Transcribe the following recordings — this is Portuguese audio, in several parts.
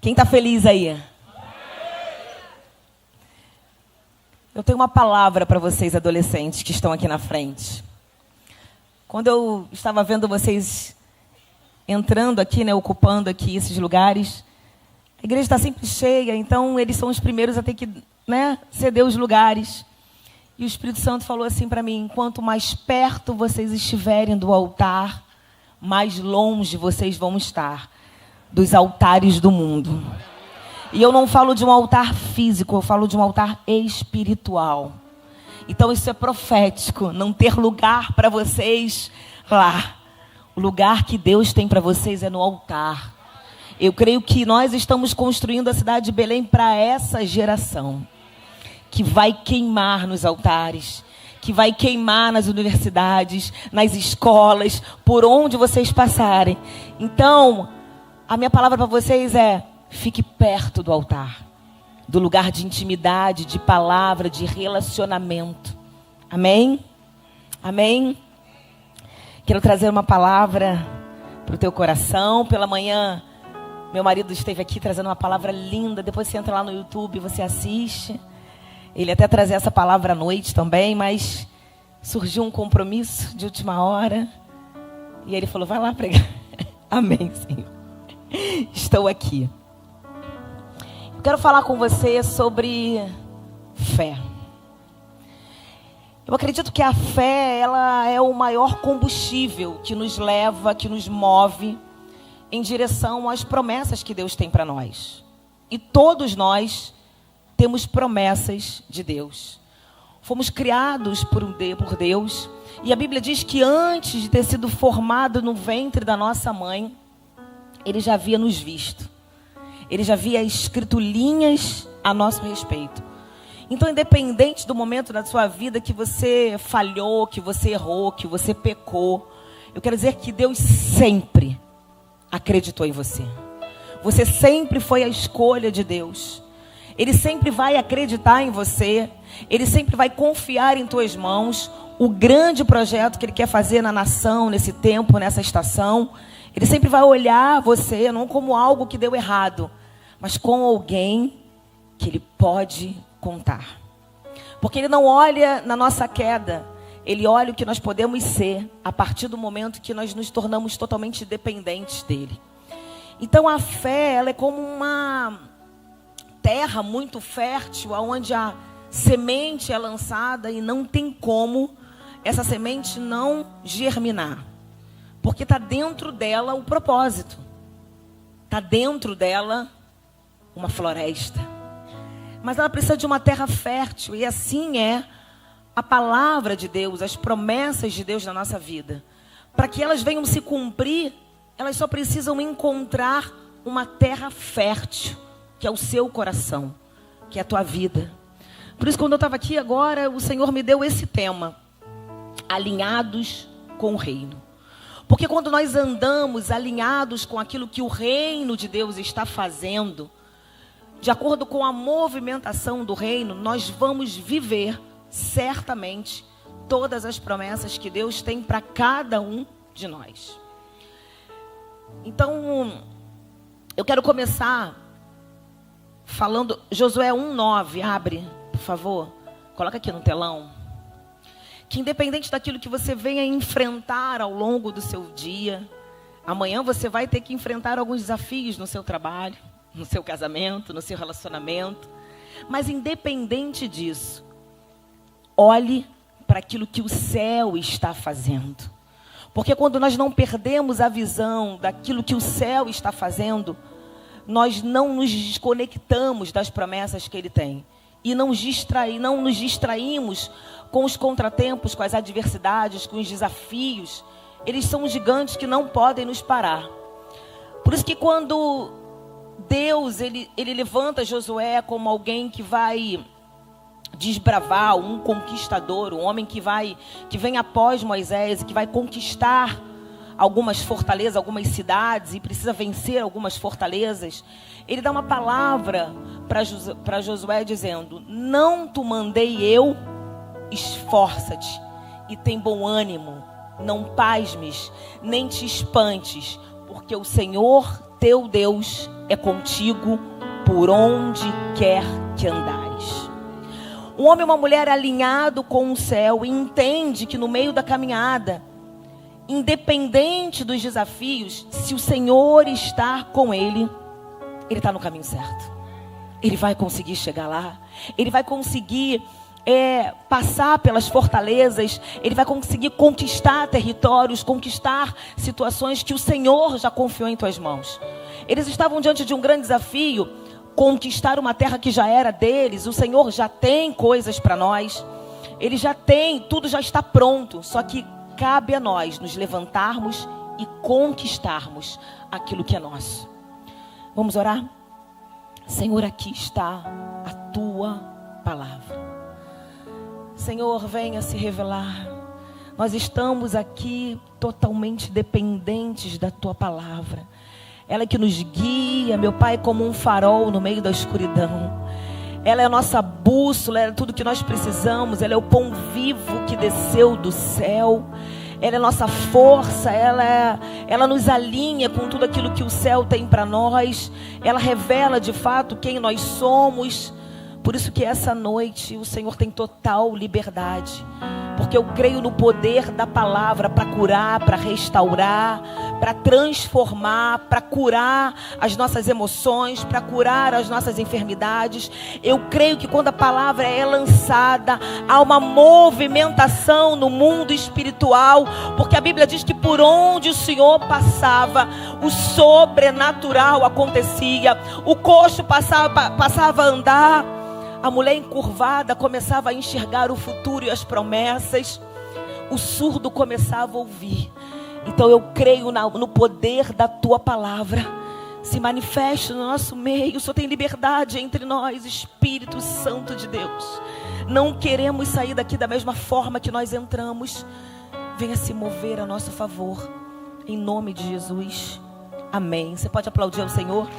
Quem está feliz aí? Eu tenho uma palavra para vocês, adolescentes, que estão aqui na frente. Quando eu estava vendo vocês entrando aqui, né, ocupando aqui esses lugares, a igreja está sempre cheia, então eles são os primeiros a ter que, né, ceder os lugares. E o Espírito Santo falou assim para mim: quanto mais perto vocês estiverem do altar, mais longe vocês vão estar dos altares do mundo. E eu não falo de um altar físico, eu falo de um altar espiritual. Então isso é profético, não ter lugar para vocês lá. O lugar que Deus tem para vocês é no altar. Eu creio que nós estamos construindo a cidade de Belém para essa geração, que vai queimar nos altares, que vai queimar nas universidades, nas escolas, por onde vocês passarem. Então, a minha palavra para vocês é: fique perto do altar, do lugar de intimidade, de palavra, de relacionamento. Amém? Amém? Quero trazer uma palavra para o teu coração. Pela manhã, meu marido esteve aqui trazendo uma palavra linda. Depois você entra lá no YouTube e você assiste. Ele até trazer essa palavra à noite também, mas surgiu um compromisso de última hora. E ele falou: vai lá pregar. Amém, Senhor. Estou aqui. Quero falar com você sobre fé. Eu acredito que a fé, ela é o maior combustível que nos leva, que nos move em direção às promessas que Deus tem para nós. E todos nós temos promessas de Deus. Fomos criados por Deus. E a Bíblia diz que antes de ter sido formado no ventre da nossa mãe, Ele já havia nos visto. Ele já havia escrito linhas a nosso respeito. Então, independente do momento da sua vida que você falhou, que você errou, que você pecou, eu quero dizer que Deus sempre acreditou em você. Você sempre foi a escolha de Deus. Ele sempre vai acreditar em você. Ele sempre vai confiar em tuas mãos o grande projeto que Ele quer fazer na nação, nesse tempo, nessa estação. Ele sempre vai olhar você não como algo que deu errado, mas como alguém que Ele pode contar. Porque Ele não olha na nossa queda, Ele olha o que nós podemos ser a partir do momento que nós nos tornamos totalmente dependentes dEle. Então a fé, ela é como uma terra muito fértil, onde a semente é lançada e não tem como essa semente não germinar. Porque está dentro dela o propósito. Está dentro dela uma floresta. Mas ela precisa de uma terra fértil. E assim é a palavra de Deus, as promessas de Deus na nossa vida. Para que elas venham se cumprir, elas só precisam encontrar uma terra fértil, que é o seu coração, que é a tua vida. Por isso, quando eu estava aqui agora, o Senhor me deu esse tema: alinhados com o reino. Porque quando nós andamos alinhados com aquilo que o reino de Deus está fazendo, de acordo com a movimentação do reino, nós vamos viver certamente todas as promessas que Deus tem para cada um de nós. Então, eu quero começar falando Josué 1:9, abre, por favor. Coloca aqui no telão. Que independente daquilo que você venha enfrentar ao longo do seu dia, amanhã você vai ter que enfrentar alguns desafios no seu trabalho, no seu casamento, no seu relacionamento. Mas independente disso, olhe para aquilo que o céu está fazendo. Porque quando nós não perdemos a visão daquilo que o céu está fazendo, nós não nos desconectamos das promessas que Ele tem. E não nos distraímos com os contratempos, com as adversidades, com os desafios. Eles são gigantes que não podem nos parar. Por isso que quando Deus ele levanta Josué como alguém que vai desbravar, um conquistador, um homem que vem após Moisés e que vai conquistar algumas fortalezas, algumas cidades, e precisa vencer algumas fortalezas, Ele dá uma palavra para Josué dizendo: não te mandei eu, esforça-te e tem bom ânimo, não pasmes, nem te espantes, porque o Senhor teu Deus é contigo por onde quer que andares. Um homem e uma mulher alinhado com o céu entende que no meio da caminhada, independente dos desafios, se o Senhor está com ele, ele está no caminho certo. Ele vai conseguir chegar lá. Ele vai conseguir passar pelas fortalezas. Ele vai conseguir conquistar territórios, conquistar situações que o Senhor já confiou em tuas mãos. Eles estavam diante de um grande desafio, conquistar uma terra que já era deles. O Senhor já tem coisas para nós. Ele já tem, tudo já está pronto. Só que cabe a nós nos levantarmos e conquistarmos aquilo que é nosso. Vamos orar? Senhor, aqui está a tua palavra. Senhor, venha se revelar. Nós estamos aqui totalmente dependentes da tua palavra. Ela que nos guia, meu Pai, como um farol no meio da escuridão. Ela é a nossa bússola, ela é tudo que nós precisamos. Ela é o pão vivo que desceu do céu. Ela é a nossa força, ela nos alinha com tudo aquilo que o céu tem para nós. Ela revela de fato quem nós somos. Por isso que essa noite o Senhor tem total liberdade. Porque eu creio no poder da palavra para curar, para restaurar, para transformar, para curar as nossas emoções, para curar as nossas enfermidades. Eu creio que quando a palavra é lançada, há uma movimentação no mundo espiritual. Porque a Bíblia diz que por onde o Senhor passava, o sobrenatural acontecia. O coxo passava a andar. A mulher encurvada começava a enxergar o futuro e as promessas. O surdo começava a ouvir. Então eu creio no poder da tua palavra. Se manifeste no nosso meio. O Senhor tem liberdade entre nós, Espírito Santo de Deus. Não queremos sair daqui da mesma forma que nós entramos. Venha se mover a nosso favor. Em nome de Jesus. Amém. Você pode aplaudir ao Senhor?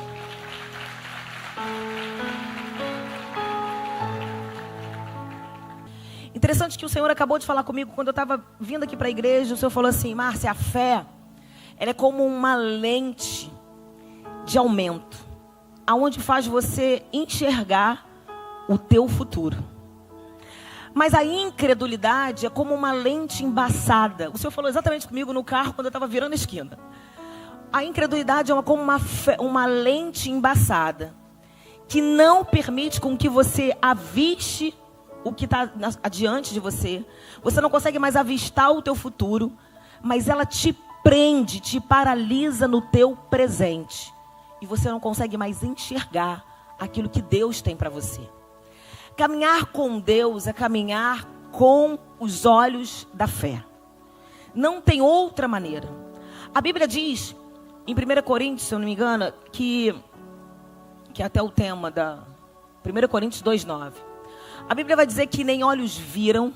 Interessante que o Senhor acabou de falar comigo quando eu estava vindo aqui para a igreja. O Senhor falou assim: Márcia, a fé, ela é como uma lente de aumento, aonde faz você enxergar o teu futuro. Mas a incredulidade é como uma lente embaçada. O Senhor falou exatamente comigo no carro quando eu estava virando a esquina. A incredulidade é como uma lente embaçada, que não permite com que você aviste o que está adiante de você. Você não consegue mais avistar o teu futuro, mas ela te prende, te paralisa no teu presente. E você não consegue mais enxergar aquilo que Deus tem para você. Caminhar com Deus é caminhar com os olhos da fé. Não tem outra maneira. A Bíblia diz, em 1 Coríntios, se eu não me engano, que é até o tema da 1 Coríntios 2:9. A Bíblia vai dizer que nem olhos viram,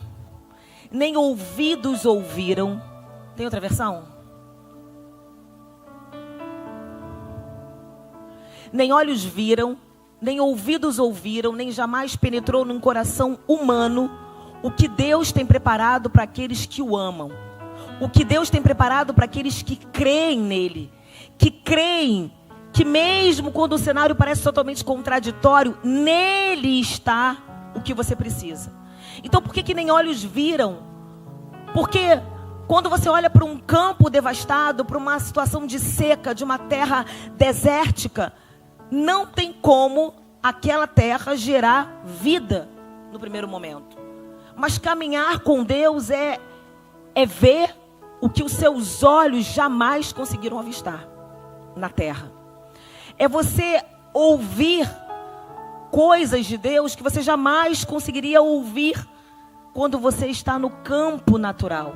nem ouvidos ouviram. Tem outra versão? Nem olhos viram, nem ouvidos ouviram, nem jamais penetrou num coração humano o que Deus tem preparado para aqueles que o amam. O que Deus tem preparado para aqueles que creem nele. Que creem que mesmo quando o cenário parece totalmente contraditório, nele está o que você precisa. Então por que nem olhos viram? Porque quando você olha para um campo devastado, para uma situação de seca, de uma terra desértica, não tem como aquela terra gerar vida no primeiro momento. Mas caminhar com Deus é ver o que os seus olhos jamais conseguiram avistar na terra. É você ouvir coisas de Deus que você jamais conseguiria ouvir quando você está no campo natural.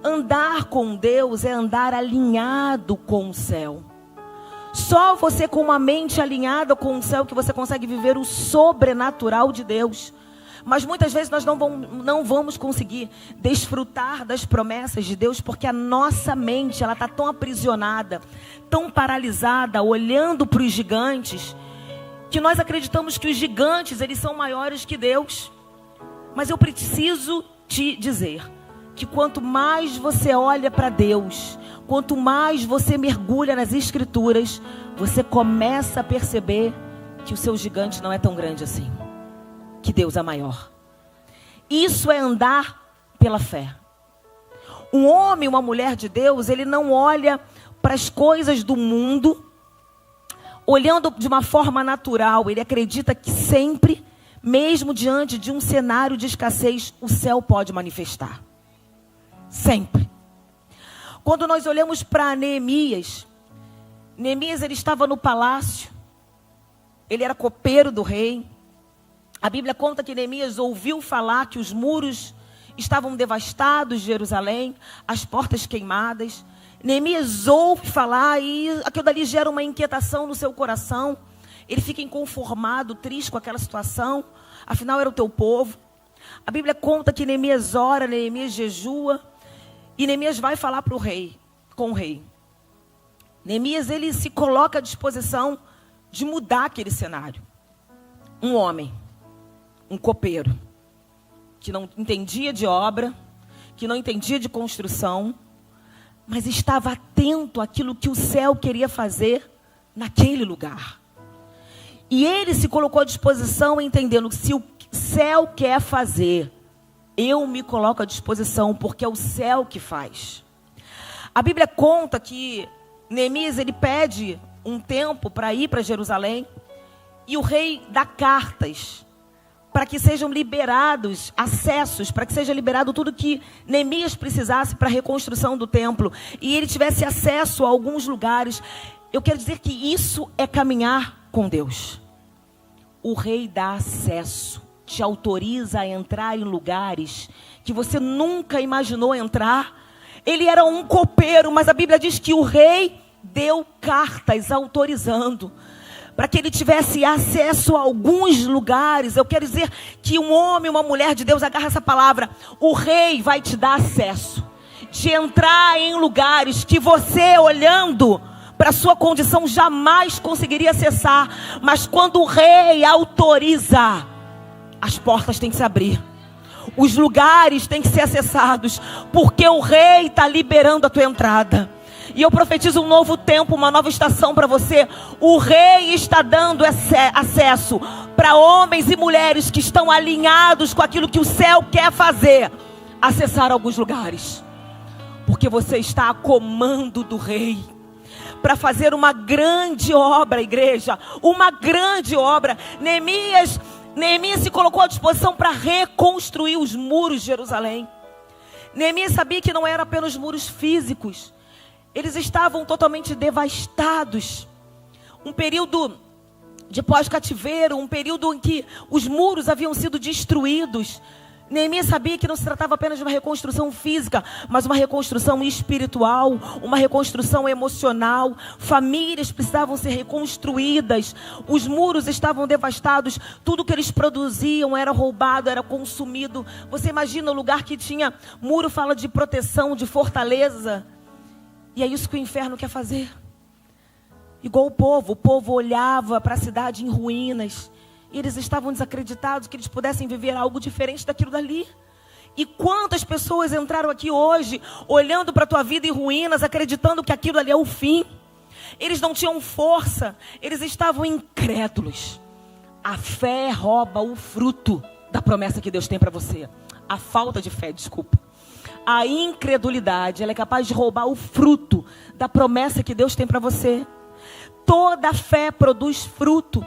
Andar com Deus é andar alinhado com o céu. Só você com uma mente alinhada com o céu que você consegue viver o sobrenatural de Deus. Mas muitas vezes nós não vamos conseguir desfrutar das promessas de Deus, porque a nossa mente ela está tão aprisionada, tão paralisada, olhando para os gigantes, que nós acreditamos que os gigantes eles são maiores que Deus. Mas eu preciso te dizer que quanto mais você olha para Deus, quanto mais você mergulha nas Escrituras, você começa a perceber que o seu gigante não é tão grande assim, que Deus é maior. Isso é andar pela fé. Um homem, uma mulher de Deus, ele não olha para as coisas do mundo olhando de uma forma natural. Ele acredita que sempre, mesmo diante de um cenário de escassez, o céu pode manifestar. Sempre. Quando nós olhamos para Neemias, ele estava no palácio, ele era copeiro do rei. A Bíblia conta que Neemias ouviu falar que os muros estavam devastados de Jerusalém, as portas queimadas. Neemias ouve falar e aquilo dali gera uma inquietação no seu coração. Ele fica inconformado, triste com aquela situação. Afinal, era o teu povo. A Bíblia conta que Neemias ora, Neemias jejua. E Neemias vai falar com o rei. Neemias, ele se coloca à disposição de mudar aquele cenário. Um homem, um copeiro, que não entendia de obra, que não entendia de construção, mas estava atento àquilo que o céu queria fazer naquele lugar. E ele se colocou à disposição, entendendo que se o céu quer fazer, eu me coloco à disposição, porque é o céu que faz. A Bíblia conta que Neemias, ele pede um tempo para ir para Jerusalém, e o rei dá cartas para que sejam liberados acessos, para que seja liberado tudo que Neemias precisasse para a reconstrução do templo, e ele tivesse acesso a alguns lugares. Eu quero dizer que isso é caminhar com Deus. O rei dá acesso, te autoriza a entrar em lugares que você nunca imaginou entrar. Ele era um copeiro, mas a Bíblia diz que o rei deu cartas autorizando para que ele tivesse acesso a alguns lugares. Eu quero dizer que um homem, uma mulher de Deus, agarra essa palavra. O rei vai te dar acesso de entrar em lugares que você, olhando para a sua condição, jamais conseguiria acessar. Mas quando o rei autoriza, as portas têm que se abrir, os lugares têm que ser acessados, porque o rei está liberando a tua entrada. E eu profetizo um novo tempo, uma nova estação para você. O rei está dando acesso para homens e mulheres que estão alinhados com aquilo que o céu quer fazer, acessar alguns lugares, porque você está a comando do rei para fazer uma grande obra, igreja, uma grande obra. Neemias se colocou à disposição para reconstruir os muros de Jerusalém. Neemias sabia que não eram apenas muros físicos, eles estavam totalmente devastados. Um período de pós-cativeiro, um período em que os muros haviam sido destruídos. Neemias sabia que não se tratava apenas de uma reconstrução física, mas uma reconstrução espiritual, uma reconstrução emocional. Famílias precisavam ser reconstruídas. Os muros estavam devastados. Tudo que eles produziam era roubado, era consumido. Você imagina o lugar que tinha muro, fala de proteção, de fortaleza. E é isso que o inferno quer fazer. Igual o povo olhava para a cidade em ruínas. E eles estavam desacreditados que eles pudessem viver algo diferente daquilo dali. E quantas pessoas entraram aqui hoje, olhando para a tua vida em ruínas, acreditando que aquilo ali é o fim. Eles não tinham força, eles estavam incrédulos. A fé rouba o fruto da promessa que Deus tem para você. A falta de fé, desculpa. A incredulidade, ela é capaz de roubar o fruto da promessa que Deus tem para você. Toda fé produz fruto.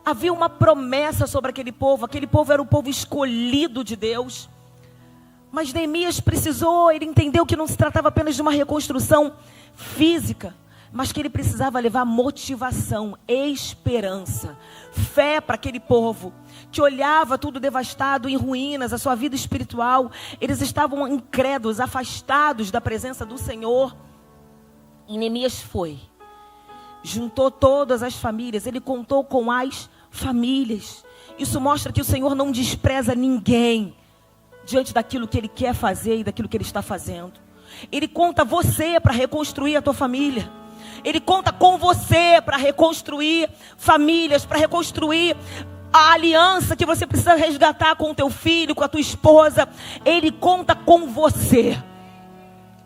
Havia uma promessa sobre aquele povo era o povo escolhido de Deus. Mas Neemias precisou, ele entendeu que não se tratava apenas de uma reconstrução física, mas que ele precisava levar motivação, esperança, fé para aquele povo, que olhava tudo devastado, em ruínas, a sua vida espiritual. Eles estavam incrédulos, afastados da presença do Senhor. E Neemias foi, juntou todas as famílias, ele contou com as famílias. Isso mostra que o Senhor não despreza ninguém diante daquilo que Ele quer fazer e daquilo que Ele está fazendo. Ele conta você para reconstruir a tua família. Ele conta com você para reconstruir famílias, para reconstruir A aliança que você precisa resgatar com o teu filho, com a tua esposa, ele conta com você.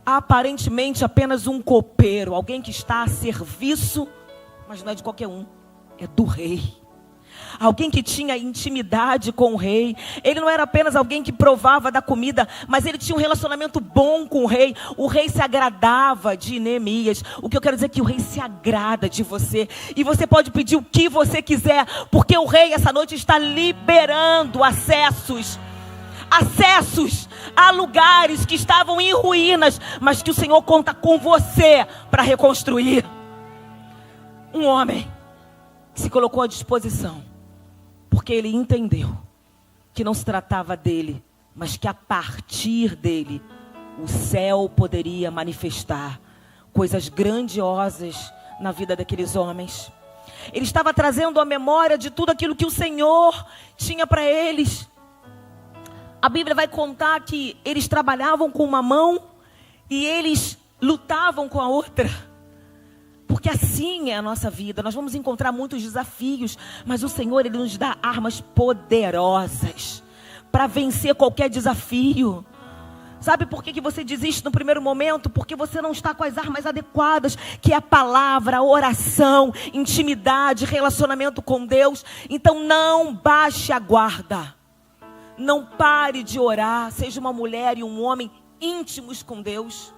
Aparentemente apenas um copeiro, alguém que está a serviço, mas não é de qualquer um, é do rei. Alguém que tinha intimidade com o rei. Ele não era apenas alguém que provava da comida, mas ele tinha um relacionamento bom com o rei. O rei se agradava de Neemias. O que eu quero dizer é que o rei se agrada de você. E você pode pedir o que você quiser, porque o rei essa noite está liberando acessos a lugares que estavam em ruínas, mas que o Senhor conta com você para reconstruir. Um homem que se colocou à disposição, porque ele entendeu que não se tratava dele, mas que a partir dele o céu poderia manifestar coisas grandiosas na vida daqueles homens. Ele estava trazendo a memória de tudo aquilo que o Senhor tinha para eles. A Bíblia vai contar que eles trabalhavam com uma mão e eles lutavam com a outra. Porque assim é a nossa vida. Nós vamos encontrar muitos desafios, mas o Senhor, Ele nos dá armas poderosas para vencer qualquer desafio. Sabe por que você desiste no primeiro momento? Porque você não está com as armas adequadas, que é a palavra, a oração, intimidade, relacionamento com Deus. Então não baixe a guarda. Não pare de orar. Seja uma mulher e um homem íntimos com Deus.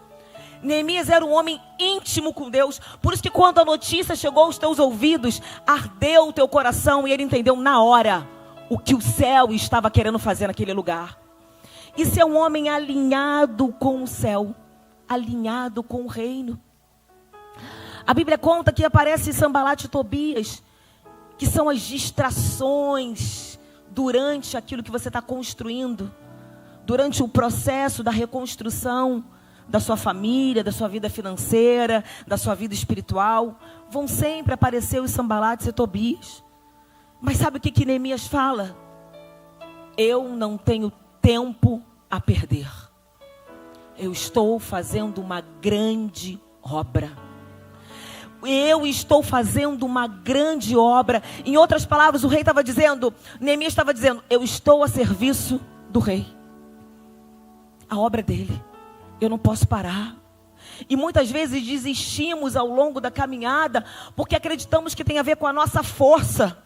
Neemias era um homem íntimo com Deus. Por isso que quando a notícia chegou aos teus ouvidos, ardeu o teu coração e ele entendeu na hora o que o céu estava querendo fazer naquele lugar. Isso é um homem alinhado com o céu, alinhado com o reino. A Bíblia conta que aparece Sanbalat e Tobias, que são as distrações durante aquilo que você está construindo, durante o processo da reconstrução da sua família, da sua vida financeira, da sua vida espiritual. Vão sempre aparecer os Sanbalates e Tobias. Mas sabe o que Neemias fala? Eu não tenho tempo a perder. Eu estou fazendo uma grande obra. Eu estou fazendo uma grande obra. Em outras palavras, o rei estava dizendo, Neemias estava dizendo, eu estou a serviço do rei. A obra dele. Eu não posso parar. E muitas vezes desistimos ao longo da caminhada, porque acreditamos que tem a ver com a nossa força.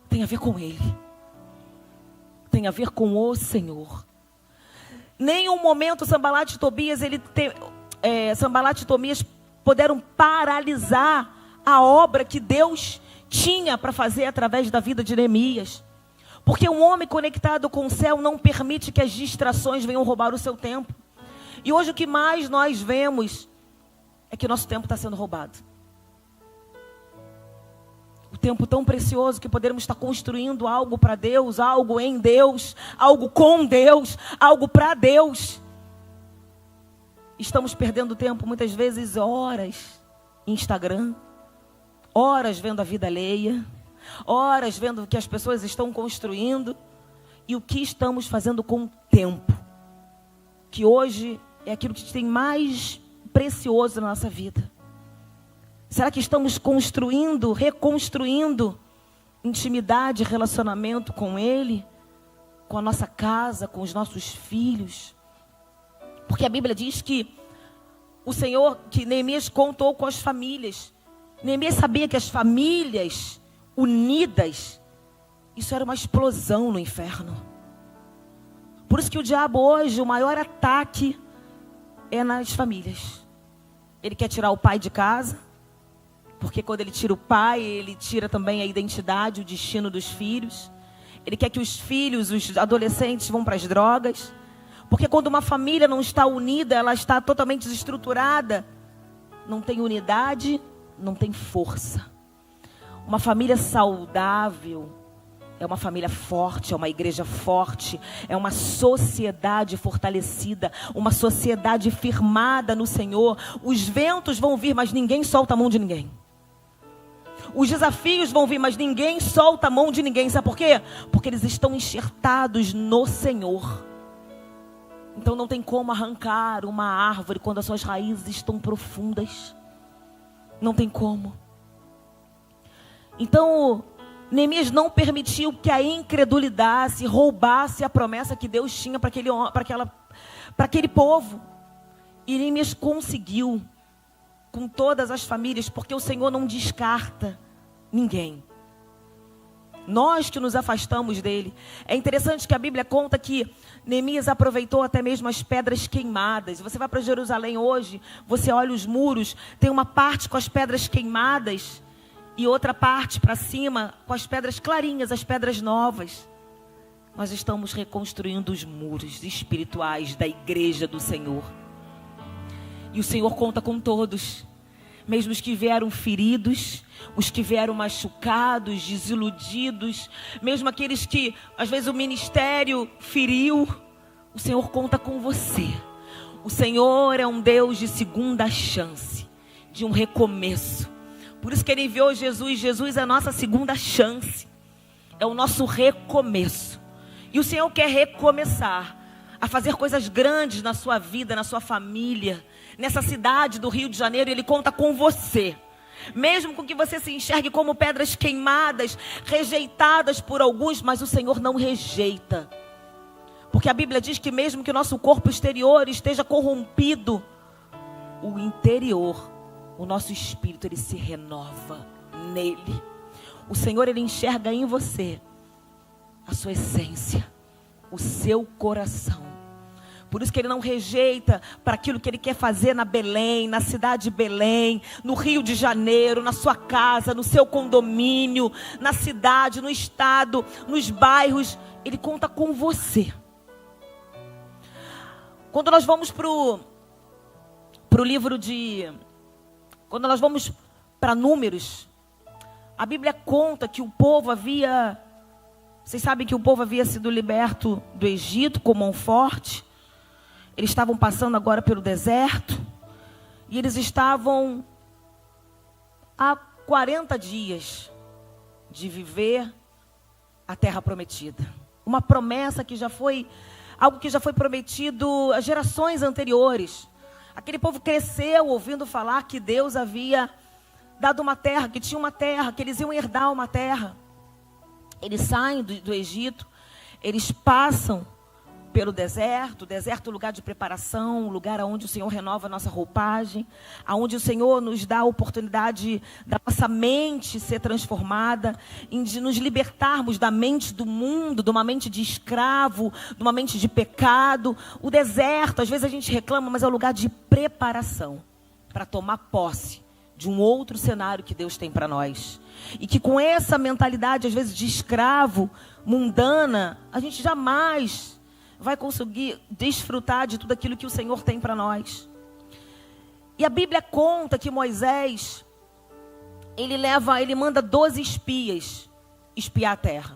Tem a ver com Ele. Tem a ver com o Senhor. Nenhum momento Sanbalat e Tobias, Sanbalat e Tobias puderam paralisar a obra que Deus tinha para fazer através da vida de Neemias. Porque um homem conectado com o céu não permite que as distrações venham roubar o seu tempo. E hoje o que mais nós vemos é que nosso tempo está sendo roubado. O tempo tão precioso que poderemos estar construindo algo para Deus, algo em Deus, algo com Deus, algo para Deus. Estamos perdendo tempo muitas vezes, horas em Instagram, horas vendo a vida alheia, horas vendo o que as pessoas estão construindo e o que estamos fazendo com o tempo, que hoje é aquilo que tem mais precioso na nossa vida. Será que estamos construindo, reconstruindo intimidade, relacionamento com Ele, com a nossa casa, com os nossos filhos? Porque a Bíblia diz que o Senhor, que Neemias contou com as famílias. Neemias sabia que as famílias unidas, isso era uma explosão no inferno. Por isso que o diabo hoje, o maior ataque é nas famílias. Ele quer tirar o pai de casa, porque quando ele tira o pai, ele tira também a identidade, o destino dos filhos. Ele quer que os filhos, os adolescentes vão para as drogas. Porque quando uma família não está unida, ela está totalmente desestruturada. Não tem unidade, não tem força. Uma família saudável é uma família forte, é uma igreja forte, é uma sociedade fortalecida, uma sociedade firmada no Senhor. Os ventos vão vir, mas ninguém solta a mão de ninguém. Os desafios vão vir, mas ninguém solta a mão de ninguém. Sabe por quê? Porque eles estão enxertados no Senhor. Então não tem como arrancar uma árvore quando as suas raízes estão profundas. Não tem como. Então Neemias não permitiu que a incredulidade roubasse a promessa que Deus tinha para aquele povo. E Neemias conseguiu, com todas as famílias, porque o Senhor não descarta ninguém. Nós que nos afastamos dele. É interessante que a Bíblia conta que Neemias aproveitou até mesmo as pedras queimadas. Você vai para Jerusalém hoje, você olha os muros, tem uma parte com as pedras queimadas e outra parte para cima com as pedras clarinhas, as pedras novas. Nós estamos reconstruindo os muros espirituais da igreja do Senhor. E o Senhor conta com todos. Mesmo os que vieram feridos, os que vieram machucados, desiludidos, mesmo aqueles que às vezes o ministério feriu, o Senhor conta com você. O Senhor é um Deus de segunda chance, de um recomeço. Por isso que Ele enviou Jesus. Jesus é a nossa segunda chance, é o nosso recomeço. E o Senhor quer recomeçar a fazer coisas grandes na sua vida, na sua família, nessa cidade do Rio de Janeiro. Ele conta com você. Mesmo com que você se enxergue como pedras queimadas, rejeitadas por alguns, mas o Senhor não rejeita. Porque a Bíblia diz que mesmo que o nosso corpo exterior esteja corrompido, o interior, o nosso espírito, ele se renova nele. O Senhor, ele enxerga em você a sua essência, o seu coração. Por isso que Ele não rejeita para aquilo que Ele quer fazer na Belém, na cidade de Belém, no Rio de Janeiro, na sua casa, no seu condomínio, na cidade, no estado, nos bairros. Ele conta com você. Quando nós vamos para o livro de... Quando nós vamos para Números, a Bíblia conta que o povo havia... Vocês sabem que o povo havia sido liberto do Egito com mão forte. Eles estavam passando agora pelo deserto. E eles estavam há 40 dias de viver a terra prometida. Uma promessa que já foi, algo que já foi prometido a gerações anteriores. Aquele povo cresceu ouvindo falar que Deus havia dado uma terra, que tinha uma terra, que eles iam herdar uma terra. Eles saem do Egito, eles passam pelo deserto. O deserto é um lugar de preparação, um lugar onde o Senhor renova a nossa roupagem, onde o Senhor nos dá a oportunidade da nossa mente ser transformada, de nos libertarmos da mente do mundo, de uma mente de escravo, de uma mente de pecado. O deserto, às vezes a gente reclama, mas é um lugar de preparação para tomar posse de um outro cenário que Deus tem para nós. E que com essa mentalidade, às vezes, de escravo, mundana, a gente jamais vai conseguir desfrutar de tudo aquilo que o Senhor tem para nós. E a Bíblia conta que Moisés, ele manda 12 espias espiar a terra.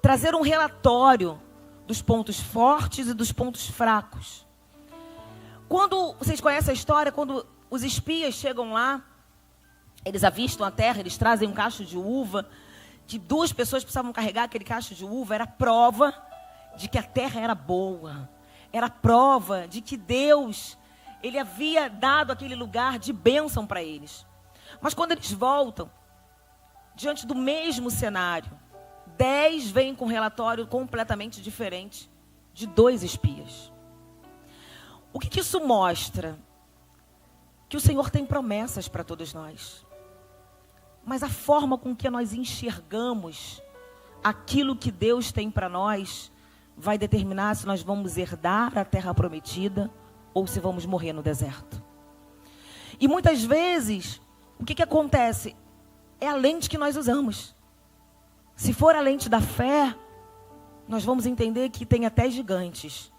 Trazer um relatório dos pontos fortes e dos pontos fracos. Quando, vocês conhecem a história, quando os espias chegam lá, eles avistam a terra, eles trazem um cacho de uva, que 2 pessoas precisavam carregar aquele cacho de uva. Era prova de que a terra era boa. Era prova de que Deus, Ele havia dado aquele lugar de bênção para eles. Mas quando eles voltam, diante do mesmo cenário, 10 vêm com um relatório completamente diferente de 2 espias. O que isso mostra? Que o Senhor tem promessas para todos nós. Mas a forma com que nós enxergamos aquilo que Deus tem para nós vai determinar se nós vamos herdar a terra prometida ou se vamos morrer no deserto. E muitas vezes, o que acontece? É a lente que nós usamos. Se for a lente da fé, nós vamos entender que tem até gigantes,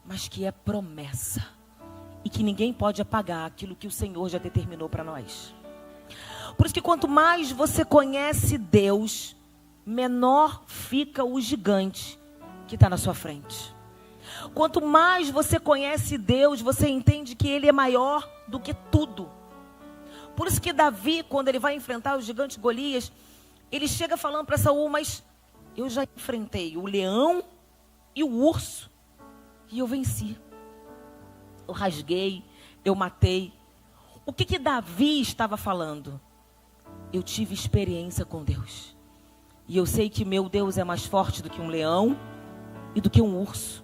mas que é promessa. E que ninguém pode apagar aquilo que o Senhor já determinou para nós. Por isso que quanto mais você conhece Deus, menor fica o gigante que está na sua frente. Quanto mais você conhece Deus, você entende que Ele é maior do que tudo. Por isso que Davi, quando ele vai enfrentar o gigante Golias, ele chega falando para Saul: mas eu já enfrentei o leão e o urso, e eu venci. Eu rasguei, eu matei. O que Davi estava falando? Eu tive experiência com Deus. E eu sei que meu Deus é mais forte do que um leão e do que um urso.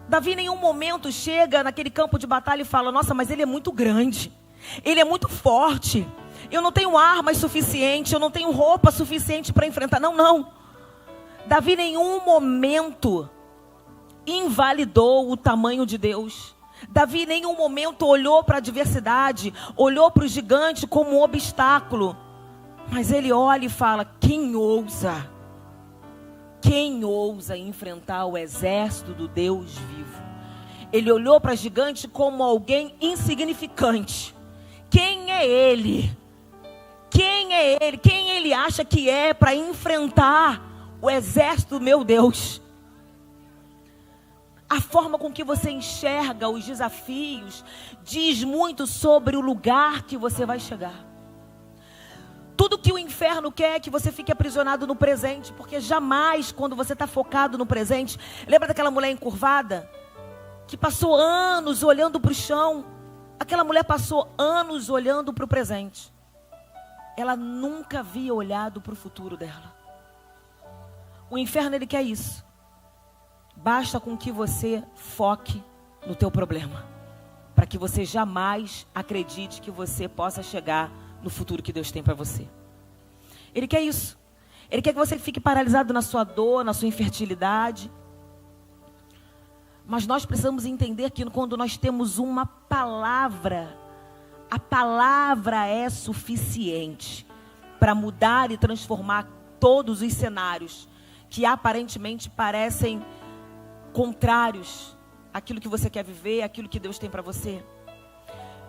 Davi em nenhum momento chega naquele campo de batalha e fala: nossa, mas ele é muito grande, ele é muito forte, eu não tenho armas suficientes, eu não tenho roupa suficiente para enfrentar. Não, não. Davi em nenhum momento invalidou o tamanho de Deus. Davi em nenhum momento olhou para a adversidade, olhou para o gigante como um obstáculo. Mas ele olha e fala: quem ousa enfrentar o exército do Deus vivo? Ele olhou para o gigante como alguém insignificante. Quem é ele? Quem é ele? Quem ele acha que é para enfrentar o exército do meu Deus? A forma com que você enxerga os desafios diz muito sobre o lugar que você vai chegar. Tudo que o inferno quer é que você fique aprisionado no presente, porque jamais, quando você está focado no presente... Lembra daquela mulher encurvada? Que passou anos olhando para o chão. Aquela mulher passou anos olhando para o presente. Ela nunca havia olhado para o futuro dela. O inferno, ele quer isso. Basta com que você foque no teu problema, para que você jamais acredite que você possa chegar no futuro que Deus tem para você. Ele quer isso. Ele quer que você fique paralisado na sua dor, na sua infertilidade. Mas nós precisamos entender que quando nós temos uma palavra, a palavra é suficiente para mudar e transformar todos os cenários que aparentemente parecem contrários àquilo que você quer viver, àquilo que Deus tem para você.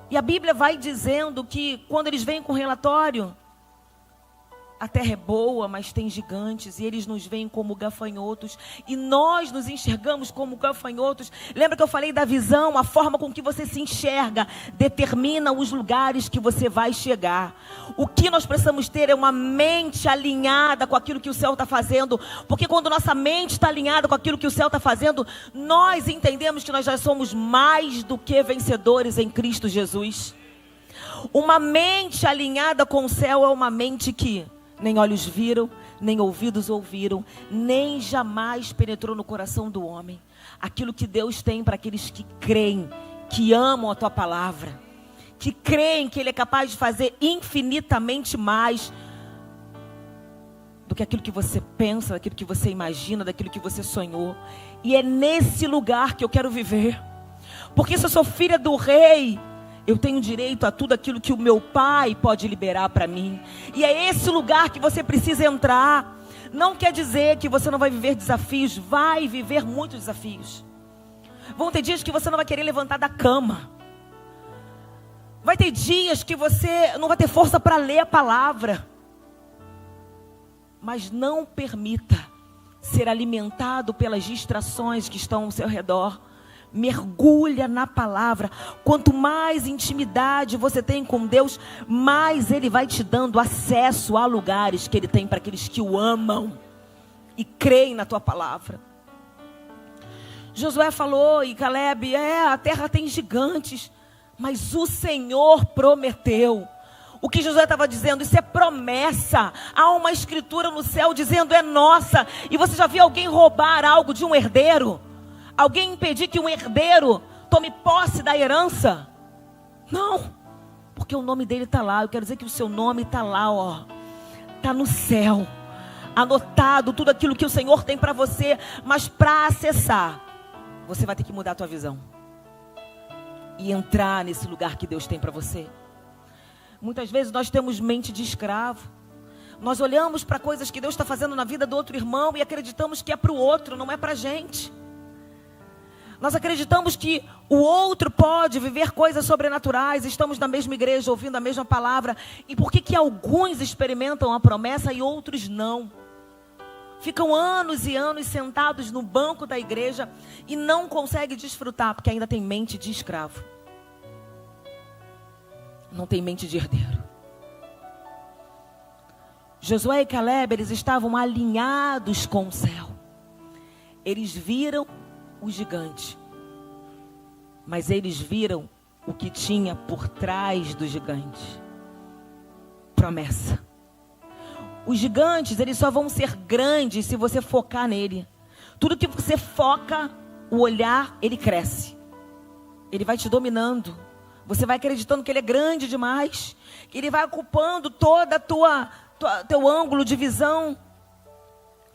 E a Bíblia vai dizendo que quando eles vêm com relatório, a terra é boa, mas tem gigantes, e eles nos veem como gafanhotos, e nós nos enxergamos como gafanhotos. Lembra que eu falei da visão? A forma com que você se enxerga determina os lugares que você vai chegar. O que nós precisamos ter é uma mente alinhada com aquilo que o céu está fazendo, porque quando nossa mente está alinhada com aquilo que o céu está fazendo, nós entendemos que nós já somos mais do que vencedores em Cristo Jesus. Uma mente alinhada com o céu é uma mente que nem olhos viram, nem ouvidos ouviram, nem jamais penetrou no coração do homem aquilo que Deus tem para aqueles que creem, que amam a tua palavra, que creem que Ele é capaz de fazer infinitamente mais do que aquilo que você pensa, daquilo que você imagina, daquilo que você sonhou. E é nesse lugar que eu quero viver, porque se eu sou filha do rei, eu tenho direito a tudo aquilo que o meu pai pode liberar para mim. E é esse lugar que você precisa entrar. Não quer dizer que você não vai viver desafios. Vai viver muitos desafios. Vão ter dias que você não vai querer levantar da cama. Vai ter dias que você não vai ter força para ler a palavra. Mas não permita ser alimentado pelas distrações que estão ao seu redor. Mergulha na palavra. Quanto mais intimidade você tem com Deus, mais Ele vai te dando acesso a lugares que Ele tem para aqueles que o amam e creem na tua palavra. Josué falou, e Caleb, a terra tem gigantes, mas o Senhor prometeu. O que Josué estava dizendo, isso é promessa. Há uma escritura no céu dizendo é nossa. E você já viu alguém roubar algo de um herdeiro? Alguém impedir que um herdeiro tome posse da herança? Não, porque o nome dele está lá. Eu quero dizer que o seu nome está lá, ó. Está no céu, anotado tudo aquilo que o Senhor tem para você. Mas para acessar, você vai ter que mudar a tua visão e entrar nesse lugar que Deus tem para você. Muitas vezes nós temos mente de escravo. Nós olhamos para coisas que Deus está fazendo na vida do outro irmão e acreditamos que é para o outro, não é para a gente. Nós acreditamos que o outro pode viver coisas sobrenaturais. Estamos na mesma igreja, ouvindo a mesma palavra. E por que alguns experimentam a promessa e outros não? Ficam anos e anos sentados no banco da igreja e não conseguem desfrutar, porque ainda tem mente de escravo. Não tem mente de herdeiro. Josué e Caleb, eles estavam alinhados com o céu. Eles viram o gigante, mas eles viram o que tinha por trás do gigante. Promessa. Os gigantes, eles só vão ser grandes se você focar nele. Tudo que você foca, o olhar, ele cresce. Ele vai te dominando. Você vai acreditando que ele é grande demais, que ele vai ocupando toda teu ângulo de visão.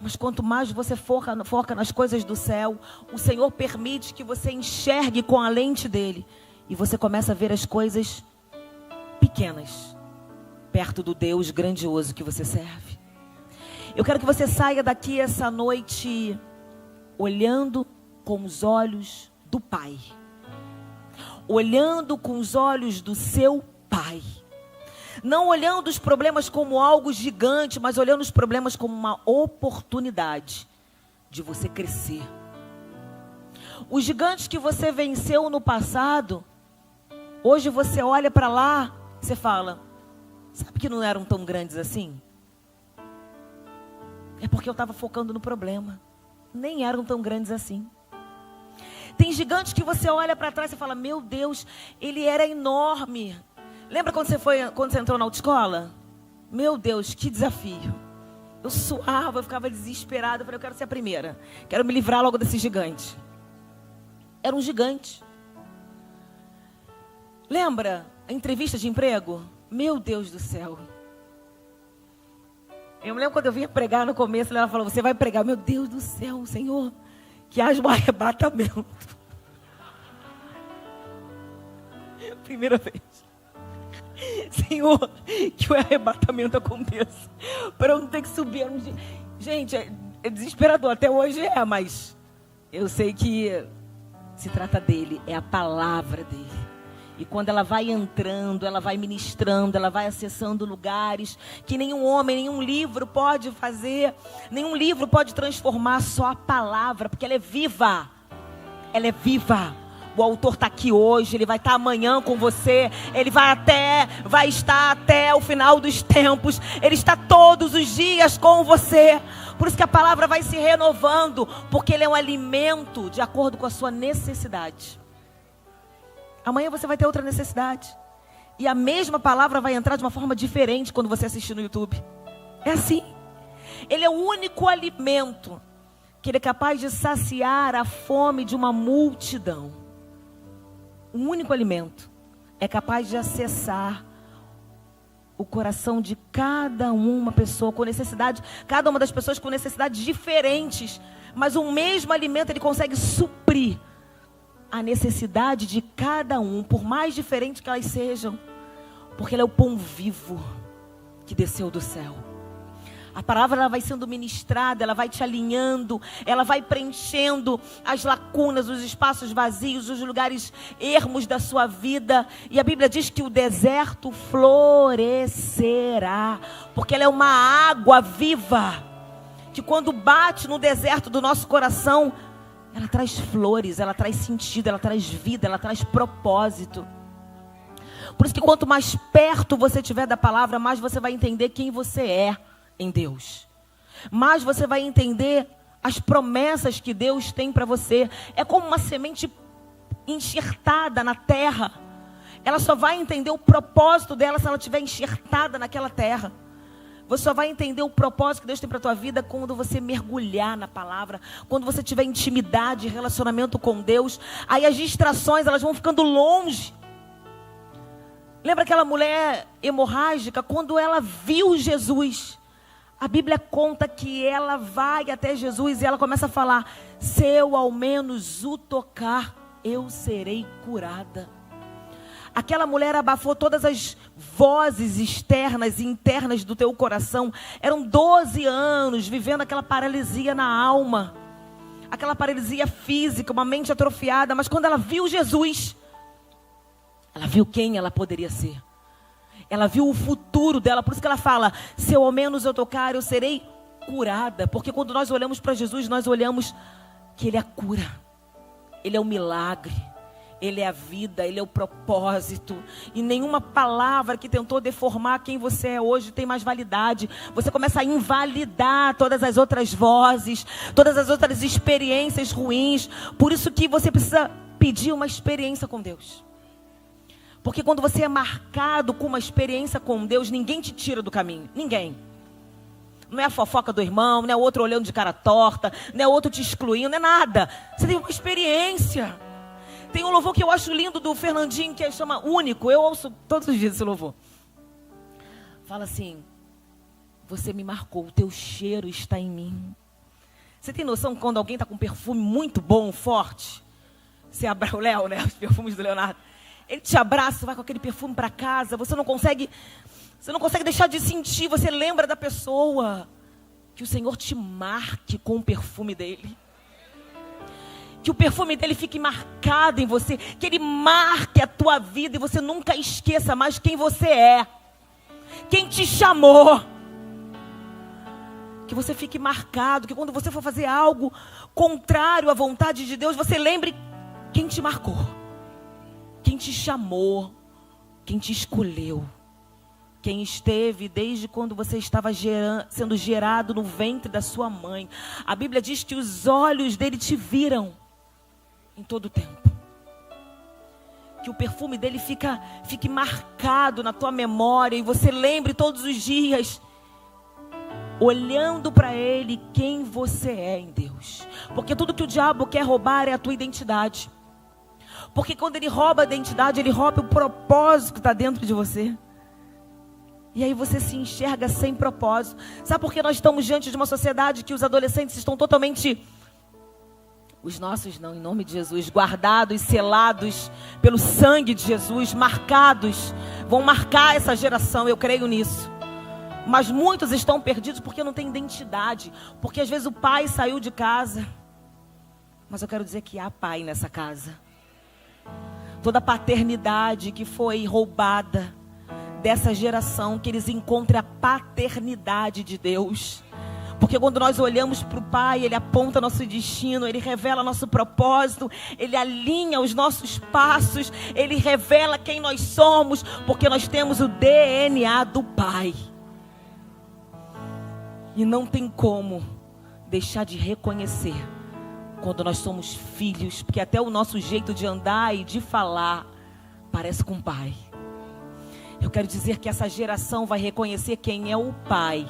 Mas quanto mais você foca nas coisas do céu, o Senhor permite que você enxergue com a lente dele. E você começa a ver as coisas pequenas, perto do Deus grandioso que você serve. Eu quero que você saia daqui essa noite olhando com os olhos do Pai. Olhando com os olhos do seu Pai. Não olhando os problemas como algo gigante, mas olhando os problemas como uma oportunidade de você crescer. Os gigantes que você venceu no passado, hoje você olha para lá, você fala, sabe que não eram tão grandes assim? É porque eu estava focando no problema. Nem eram tão grandes assim. Tem gigantes que você olha para trás e fala, meu Deus, ele era enorme. Lembra quando você entrou na autoescola? Meu Deus, que desafio. Eu suava, eu ficava desesperada. Eu falei, eu quero ser a primeira. Quero me livrar logo desse gigante. Era um gigante. Lembra a entrevista de emprego? Meu Deus do céu. Eu me lembro quando eu vinha pregar no começo, ela falou, você vai pregar. Meu Deus do céu, Senhor, que haja um arrebatamento. Primeira vez. Senhor, que o arrebatamento aconteça. Para eu não ter que subir. Gente, é desesperador. Até hoje mas eu sei que se trata dele. É a palavra dele. E quando ela vai entrando, ela vai ministrando, ela vai acessando lugares que nenhum homem, nenhum livro pode fazer. Nenhum livro pode transformar, só a palavra, porque ela é viva. Ela é viva. O autor está aqui hoje, ele vai estar amanhã com você. Ele vai estar até o final dos tempos. Ele está todos os dias com você. Por isso que a palavra vai se renovando, porque ele é um alimento de acordo com a sua necessidade. Amanhã você vai ter outra necessidade. E a mesma palavra vai entrar de uma forma diferente quando você assistir no YouTube. É assim. Ele é o único alimento que ele é capaz de saciar a fome de uma multidão. Um único alimento é capaz de acessar o coração de cada uma pessoa com necessidade, cada uma das pessoas com necessidades diferentes, mas o mesmo alimento ele consegue suprir a necessidade de cada um, por mais diferente que elas sejam, porque ele é o pão vivo que desceu do céu. A palavra ela vai sendo ministrada, ela vai te alinhando, ela vai preenchendo as lacunas, os espaços vazios, os lugares ermos da sua vida. E a Bíblia diz que o deserto florescerá, porque ela é uma água viva, que quando bate no deserto do nosso coração, ela traz flores, ela traz sentido, ela traz vida, ela traz propósito. Por isso que quanto mais perto você estiver da palavra, mais você vai entender quem você é em Deus. Mais você vai entender as promessas que Deus tem para você. É como uma semente enxertada na terra. Ela só vai entender o propósito dela se ela estiver enxertada naquela terra. Você só vai entender o propósito que Deus tem para a tua vida quando você mergulhar na palavra, quando você tiver intimidade, relacionamento com Deus. Aí as distrações elas vão ficando longe. Lembra aquela mulher hemorrágica? Quando ela viu Jesus, a Bíblia conta que ela vai até Jesus e ela começa a falar, se eu ao menos o tocar, eu serei curada. Aquela mulher abafou todas as vozes externas e internas do teu coração. Eram 12 anos vivendo aquela paralisia na alma. Aquela paralisia física, uma mente atrofiada. Mas quando ela viu Jesus, ela viu quem ela poderia ser. Ela viu o futuro dela. Por isso que ela fala, se ao menos eu tocar, eu serei curada. Porque quando nós olhamos para Jesus, nós olhamos que Ele é a cura. Ele é o milagre. Ele é a vida, Ele é o propósito. E nenhuma palavra que tentou deformar quem você é hoje tem mais validade. Você começa a invalidar todas as outras vozes, todas as outras experiências ruins. Por isso que você precisa pedir uma experiência com Deus. Porque quando você é marcado com uma experiência com Deus, ninguém te tira do caminho. Ninguém. Não é a fofoca do irmão, não é o outro olhando de cara torta, não é o outro te excluindo, não é nada. Você tem uma experiência. Tem um louvor que eu acho lindo do Fernandinho, que chama Único. Eu ouço todos os dias esse louvor. Fala assim: você me marcou, o teu cheiro está em mim. Você tem noção que quando alguém está com um perfume muito bom, forte, você abraça o Léo, né? Os perfumes do Leonardo. Ele te abraça, vai com aquele perfume para casa, você não consegue deixar de sentir, você lembra da pessoa. Que o Senhor te marque com o perfume dele. Que o perfume dele fique marcado em você, que ele marque a tua vida e você nunca esqueça mais quem você é. Quem te chamou. Que você fique marcado, que quando você for fazer algo contrário à vontade de Deus, você lembre quem te marcou, quem te chamou, quem te escolheu, quem esteve desde quando você estava sendo gerado no ventre da sua mãe. A Bíblia diz que os olhos dele te viram em todo o tempo. Que o perfume dele fique marcado na tua memória e você lembre todos os dias, olhando para ele, quem você é em Deus. Porque tudo que o diabo quer roubar é a tua identidade. Porque quando ele rouba a identidade, ele rouba o propósito que está dentro de você. E aí você se enxerga sem propósito. Sabe por que nós estamos diante de uma sociedade que os adolescentes estão totalmente... Os nossos não, em nome de Jesus, guardados, selados pelo sangue de Jesus, marcados. Vão marcar essa geração, eu creio nisso. Mas muitos estão perdidos porque não têm identidade. Porque às vezes o pai saiu de casa. Mas eu quero dizer que há pai nessa casa. Toda a paternidade que foi roubada dessa geração, que eles encontrem a paternidade de Deus. Porque quando nós olhamos para o Pai, Ele aponta nosso destino, Ele revela nosso propósito, Ele alinha os nossos passos, Ele revela quem nós somos, porque nós temos o DNA do Pai. E não tem como deixar de reconhecer quando nós somos filhos, porque até o nosso jeito de andar e de falar parece com o Pai. Eu quero dizer que essa geração vai reconhecer quem é o Pai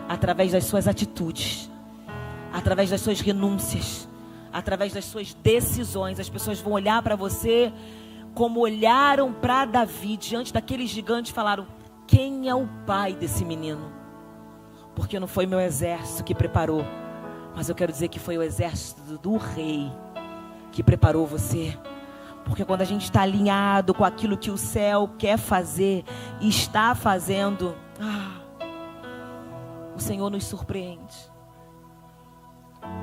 através das suas atitudes, através das suas renúncias, através das suas decisões. As pessoas vão olhar para você como olharam para Davi diante daquele gigante e falaram: quem é o pai desse menino? Porque não foi meu exército que preparou, mas eu quero dizer que foi o exército do rei que preparou você. Porque quando a gente está alinhado com aquilo que o céu quer fazer e está fazendo, o Senhor nos surpreende.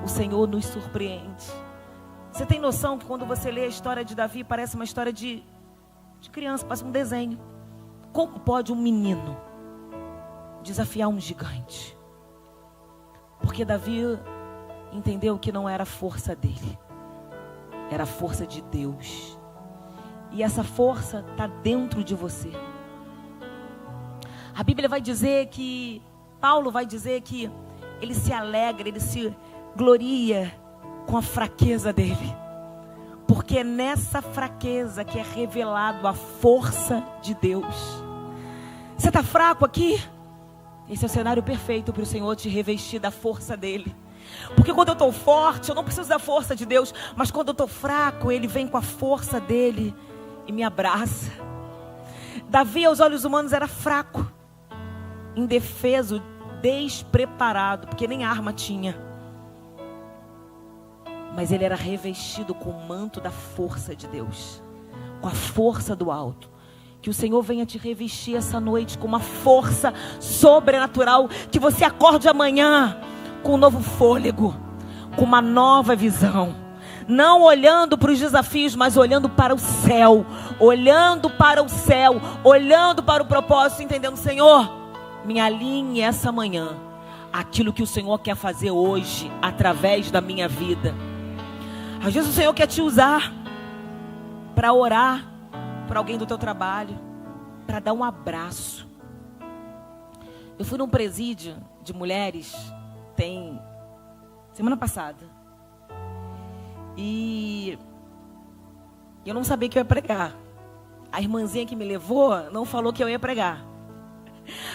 O Senhor nos surpreende. Você tem noção que quando você lê a história de Davi, parece uma história de criança, parece um desenho. Como pode um menino desafiar um gigante? Porque Davi entendeu que não era a força dele, era a força de Deus. E essa força está dentro de você. A Bíblia vai dizer que, Paulo vai dizer que ele se alegra, ele se gloria com a fraqueza dele. Porque é nessa fraqueza que é revelado a força de Deus. Você está fraco aqui? Esse é o cenário perfeito para o Senhor te revestir da força dele. Porque quando eu estou forte, eu não preciso da força de Deus. Mas quando eu estou fraco, Ele vem com a força dele e me abraça. Davi, aos olhos humanos, era fraco, indefeso, despreparado, porque nem arma tinha. Mas ele era revestido com o manto da força de Deus, com a força do alto. Que o Senhor venha te revestir essa noite com uma força sobrenatural, que você acorde amanhã com um novo fôlego, com uma nova visão. Não olhando para os desafios, mas olhando para o céu. Olhando para o céu, olhando para o propósito, entendendo: Senhor, me alinhe essa manhã aquilo que o Senhor quer fazer hoje, através da minha vida. Às vezes o Senhor quer te usar para orar para alguém do teu trabalho, para dar um abraço. Eu fui num presídio de mulheres, semana passada. E eu não sabia que eu ia pregar. A irmãzinha que me levou não falou que eu ia pregar.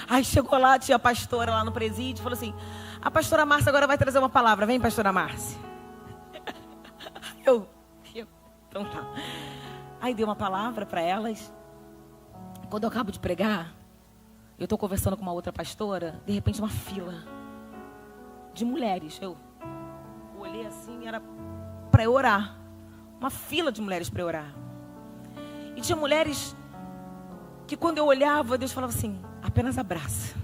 Aí chegou lá, tinha a pastora lá no presídio, falou assim: a pastora Márcia agora vai trazer uma palavra. Vem, pastora Márcia. Então tá. Aí dei uma palavra para elas. Quando eu acabo de pregar, eu estou conversando com uma outra pastora, de repente uma fila de mulheres. Eu olhei assim, era para eu orar. Uma fila de mulheres para eu orar. E tinha mulheres que quando eu olhava, Deus falava assim: apenas abraça.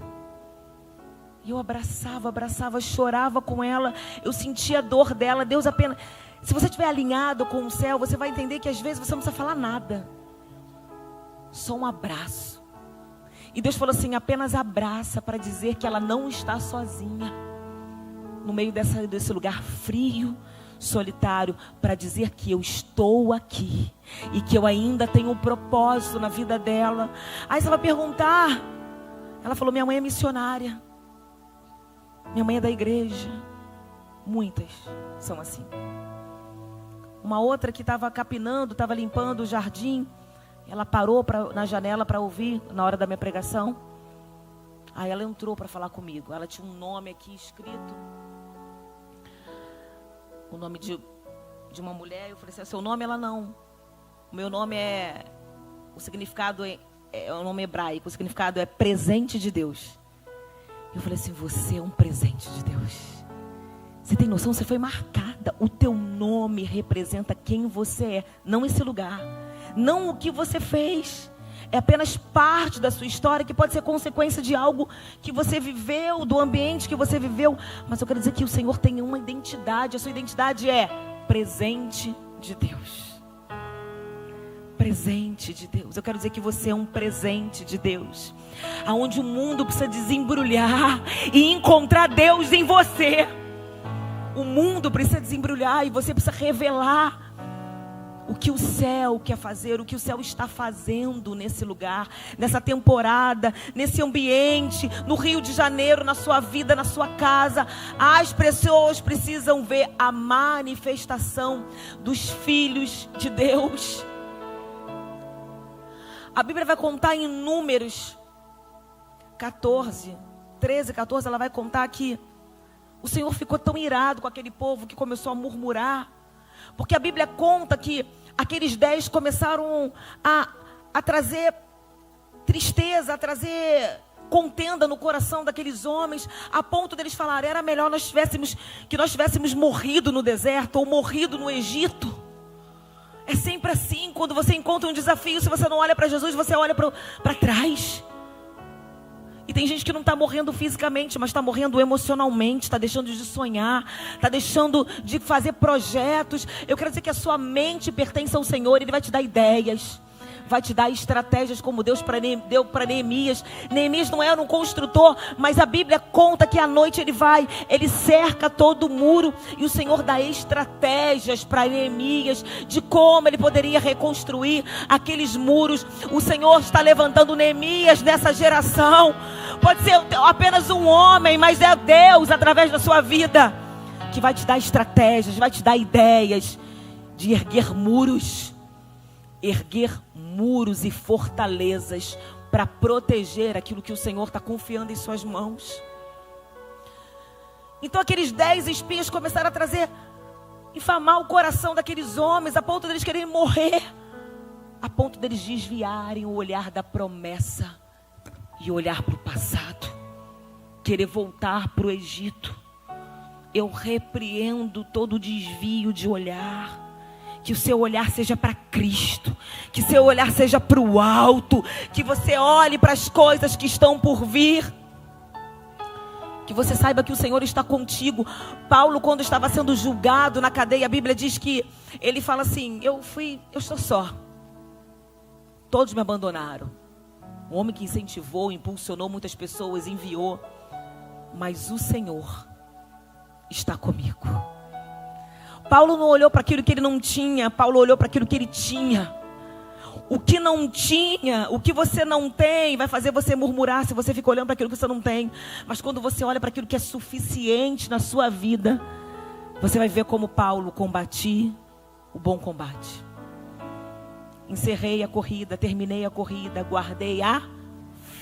E eu abraçava, chorava com ela. Eu sentia a dor dela. Deus apenas... Se você estiver alinhado com o céu, você vai entender que às vezes você não precisa falar nada. Só um abraço. E Deus falou assim: apenas abraça, para dizer que ela não está sozinha. No meio desse lugar frio, solitário, para dizer que eu estou aqui. E que eu ainda tenho um propósito na vida dela. Aí você vai perguntar. Ela falou: minha mãe é missionária. Minha mãe é da igreja. Muitas são assim. Uma outra que estava capinando, estava limpando o jardim. Ela parou na janela para ouvir na hora da minha pregação. Aí ela entrou para falar comigo. Ela tinha um nome aqui escrito. O nome de uma mulher. Eu falei assim: seu nome? Ela: não. O meu nome é... O significado é um nome hebraico. O significado é presente de Deus. Eu falei assim: você é um presente de Deus. Você tem noção? Você foi marcada. O teu nome representa quem você é. Não esse lugar. Não o que você fez. É apenas parte da sua história, que pode ser consequência de algo que você viveu, do ambiente que você viveu. Mas eu quero dizer que o Senhor tem uma identidade. A sua identidade é presente de Deus. Presente de Deus. Eu quero dizer que você é um presente de Deus. Aonde o mundo precisa desembrulhar e encontrar Deus em você. O mundo precisa desembrulhar e você precisa revelar o que o céu quer fazer, o que o céu está fazendo nesse lugar, nessa temporada, nesse ambiente, no Rio de Janeiro, na sua vida, na sua casa. As pessoas precisam ver a manifestação dos filhos de Deus. A Bíblia vai contar em Números 13, 14, ela vai contar que o Senhor ficou tão irado com aquele povo que começou a murmurar. Porque a Bíblia conta que aqueles 10 começaram a trazer tristeza, a trazer contenda no coração daqueles homens, a ponto deles falarem: era melhor nós tivéssemos morrido no deserto ou morrido no Egito. É sempre assim, quando você encontra um desafio, se você não olha para Jesus, você olha para trás. E tem gente que não está morrendo fisicamente, mas está morrendo emocionalmente, está deixando de sonhar, está deixando de fazer projetos. Eu quero dizer que a sua mente pertence ao Senhor. Ele vai te dar ideias, vai te dar estratégias, como Deus deu para Neemias. Neemias não era um construtor, mas a Bíblia conta que à noite ele cerca todo o muro, e o Senhor dá estratégias para Neemias de como ele poderia reconstruir aqueles muros. O Senhor está levantando Neemias nessa geração. Pode ser apenas um homem, mas é Deus através da sua vida que vai te dar estratégias, vai te dar ideias de erguer muros e fortalezas para proteger aquilo que o Senhor está confiando em suas mãos. Então aqueles 10 espias começaram a infamar o coração daqueles homens, a ponto deles quererem morrer, a ponto deles desviarem o olhar da promessa e olhar para o passado, querer voltar para o Egito. Eu repreendo todo desvio de olhar. Que o seu olhar seja para Cristo, que seu olhar seja para o alto, que você olhe para as coisas que estão por vir, que você saiba que o Senhor está contigo. Paulo, quando estava sendo julgado na cadeia, a Bíblia diz que ele fala assim: eu estou só, todos me abandonaram. Um homem que incentivou, impulsionou muitas pessoas, enviou, mas o Senhor está comigo. Paulo não olhou para aquilo que ele não tinha, Paulo olhou para aquilo que ele tinha. O que não tinha, o que você não tem, vai fazer você murmurar se você fica olhando para aquilo que você não tem. Mas quando você olha para aquilo que é suficiente na sua vida, você vai ver como Paulo: combati o bom combate, encerrei a corrida, terminei a corrida, guardei a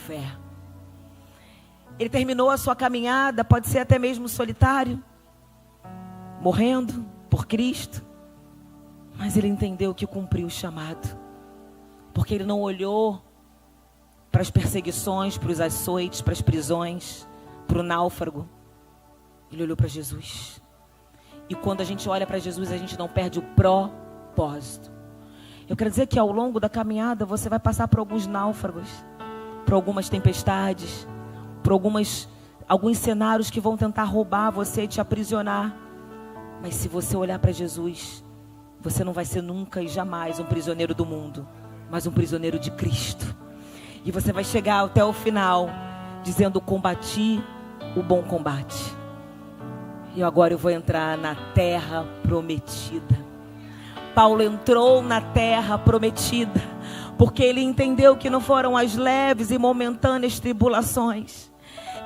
fé. Ele terminou a sua caminhada, pode ser até mesmo solitário, morrendo por Cristo. Mas ele entendeu que cumpriu o chamado. Porque ele não olhou para as perseguições, para os açoites, para as prisões, para o náufrago. Ele olhou para Jesus. E quando a gente olha para Jesus, a gente não perde o propósito. Eu quero dizer que ao longo da caminhada você vai passar por alguns náufragos, por algumas tempestades, por alguns cenários que vão tentar roubar você e te aprisionar. Mas se você olhar para Jesus, você não vai ser nunca e jamais um prisioneiro do mundo, mas um prisioneiro de Cristo. E você vai chegar até o final dizendo: combati o bom combate. E agora eu vou entrar na terra prometida. Paulo entrou na terra prometida, porque ele entendeu que não foram as leves e momentâneas tribulações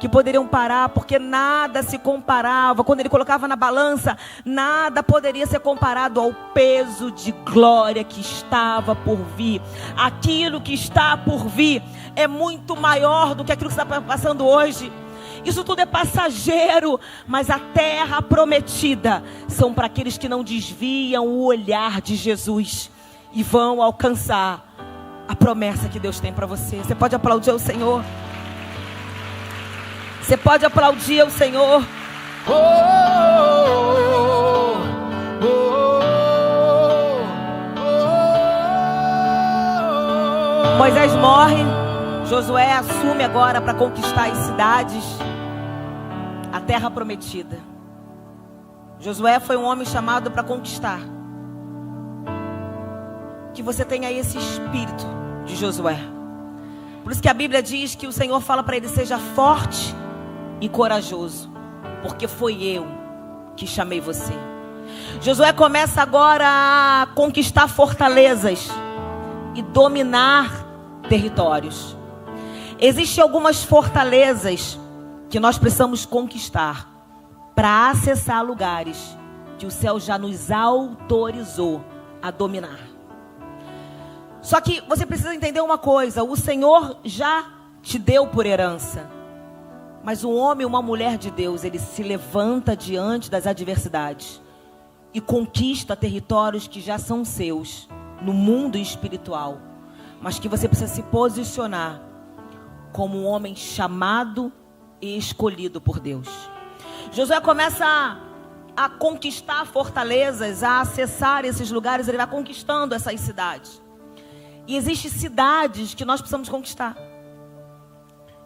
que poderiam parar, porque nada se comparava. Quando ele colocava na balança, nada poderia ser comparado ao peso de glória que estava por vir. Aquilo que está por vir é muito maior do que aquilo que está passando hoje. Isso tudo é passageiro, mas a terra prometida são para aqueles que não desviam o olhar de Jesus e vão alcançar a promessa que Deus tem para você. Você pode aplaudir ao Senhor? Você pode aplaudir ao Senhor? Moisés morre, Josué assume agora para conquistar as cidades, a terra prometida. Josué foi um homem chamado para conquistar. Que você tenha esse espírito de Josué. Por isso que a Bíblia diz que o Senhor fala para ele: seja forte e corajoso, porque foi eu que chamei você. Josué começa agora a conquistar fortalezas e dominar territórios. Existem algumas fortalezas que nós precisamos conquistar para acessar lugares que o céu já nos autorizou a dominar. Só que você precisa entender uma coisa: o Senhor já te deu por herança. Mas um homem e uma mulher de Deus, ele se levanta diante das adversidades e conquista territórios que já são seus no mundo espiritual, mas que você precisa se posicionar como um homem chamado e escolhido por Deus. Josué começa a conquistar fortalezas, a acessar esses lugares. Ele vai conquistando essas cidades. E existem cidades que nós precisamos conquistar.